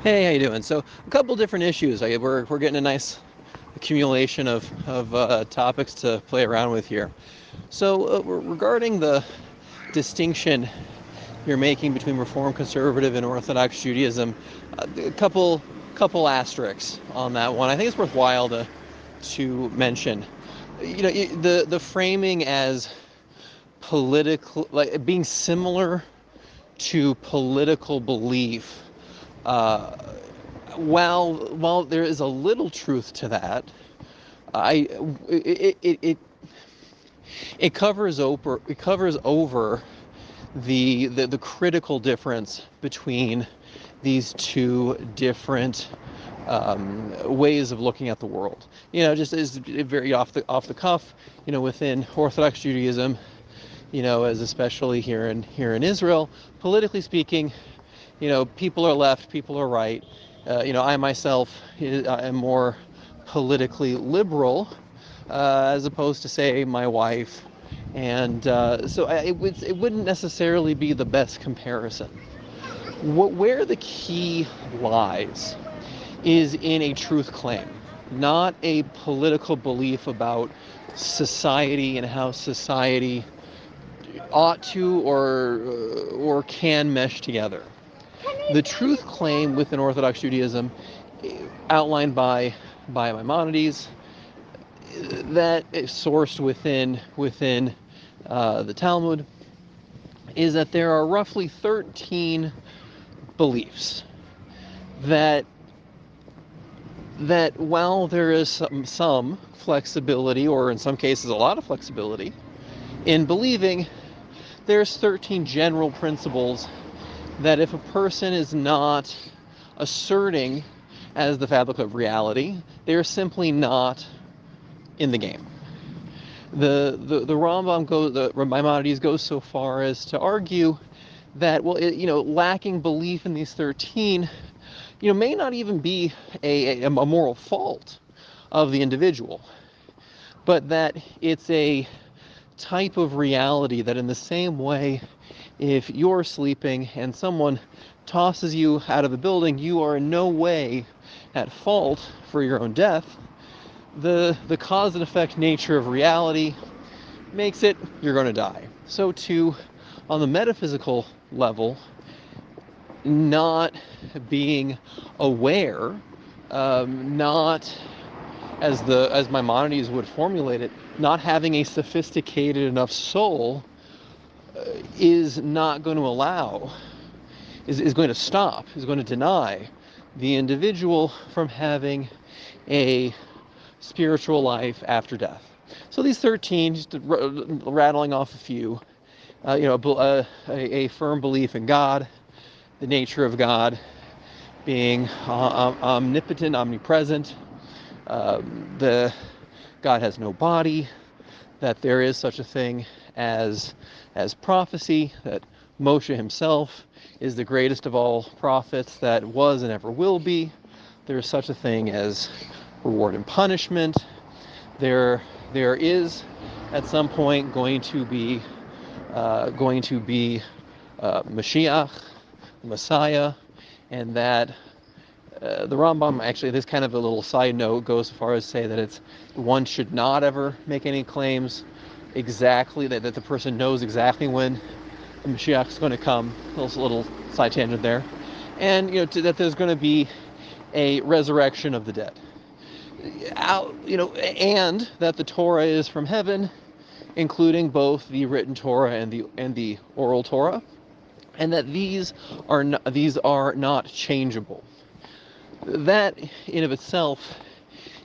Hey, how you doing? So a couple different issues. We're getting a nice accumulation of topics to play around with here. So regarding the distinction you're making between Reform Conservative and Orthodox Judaism, a couple asterisks on that one. I think it's worthwhile to mention. The framing as political, like being similar to political belief. Uh, while there is a little truth to that, I it it, it, it covers over the critical difference between these two different ways of looking at the world. Just is very off the cuff. Within Orthodox Judaism, as especially here in Israel, politically speaking, people are left, people are right. I myself am more politically liberal, as opposed to, say, my wife, and so it wouldn't necessarily be the best comparison. Where the key lies is in a truth claim, not a political belief about society and how society ought to or can mesh together. The truth claim within Orthodox Judaism, outlined by Maimonides, that is sourced within the Talmud, is that there are roughly 13 beliefs that while there is some flexibility, or in some cases a lot of flexibility, in believing, there's 13 general principles that if a person is not asserting as the fabric of reality, they're simply not in the game. The Rambam the Maimonides goes so far as to argue that, well, lacking belief in these 13, may not even be a moral fault of the individual, but that it's a type of reality that, in the same way, if you're sleeping and someone tosses you out of the building, you are in no way at fault for your own death. The cause and effect nature of reality makes it you're going to die. So too, on the metaphysical level, not being aware, not as Maimonides would formulate it, not having a sophisticated enough soul, is not going to allow, is going to stop, is going to deny the individual from having a spiritual life after death. So these 13, just rattling off a few, a firm belief in God, the nature of God being omnipotent, omnipresent, the God has no body, that there is such a thing as prophecy, that Moshe himself is the greatest of all prophets that was and ever will be. There is such a thing as reward and punishment. There is at some point going to be Mashiach, Messiah, and that the Rambam, actually, this kind of a little side note, goes so far as to say that one should not ever make any claims exactly that the person knows exactly when the Mashiach is going to come. Little side tangent there, and that there's going to be a resurrection of the dead. And that the Torah is from heaven, including both the written Torah and the oral Torah, and that these are not changeable. That in of itself,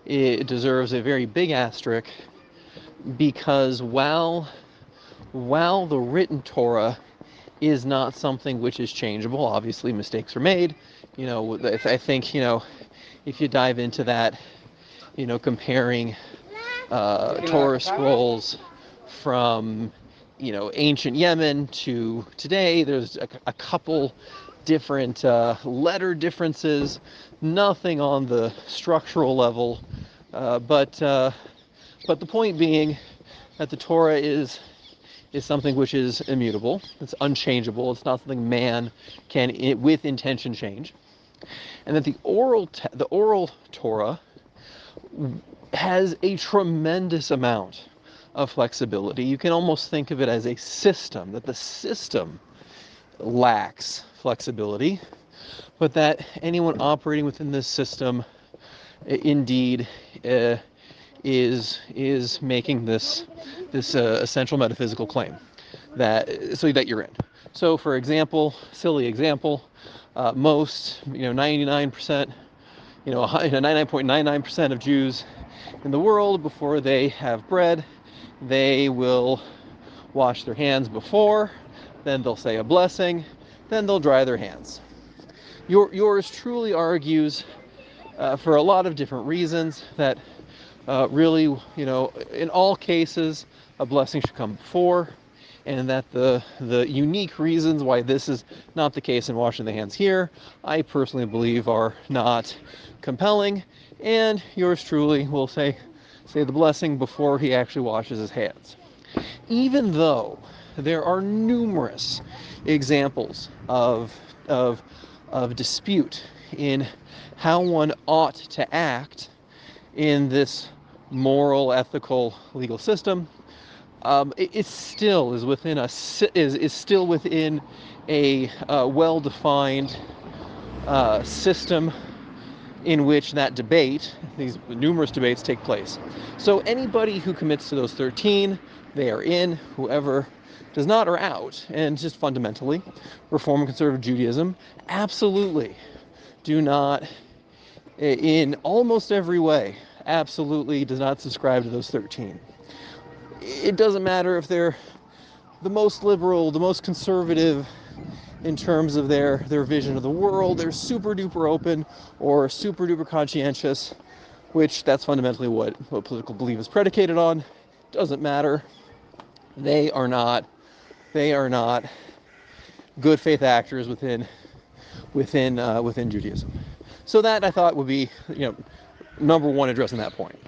it deserves a very big asterisk, because while the written Torah is not something which is changeable, obviously mistakes are made. I think if you dive into that, comparing Torah scrolls from ancient Yemen to today, there's a couple different letter differences, nothing on the structural level, but the point being that the Torah is something which is immutable, it's unchangeable, it's not something man can with intention change. and that the oral Torah has a tremendous amount of flexibility. You can almost think of it as a system, that the system lacks flexibility, but that anyone operating within this system indeed is making this essential metaphysical claim that you're in. So, for example, silly example, most 99%, 99.99% of Jews in the world, before they have bread, they will wash their hands before, then they'll say a blessing, then they'll dry their hands. Yours truly argues, for a lot of different reasons, that really, in all cases, a blessing should come before, and that the unique reasons why this is not the case in washing the hands here, I personally believe are not compelling, and yours truly will say the blessing before he actually washes his hands. Even though there are numerous examples of dispute in how one ought to act in this moral, ethical, legal system, it still is within a well-defined system in which that debate, these numerous debates, take place. So anybody who commits to those 13, they are in. Whoever does not are out. And just fundamentally, Reform and Conservative Judaism absolutely do not, in almost every way, absolutely does not subscribe to those 13. It doesn't matter if they're the most liberal, the most conservative in terms of their vision of the world, they're super duper open or super duper conscientious, which that's fundamentally what political belief is predicated on. Doesn't matter. They are not good faith actors within Judaism. So that, I thought, would be number one, addressing that point.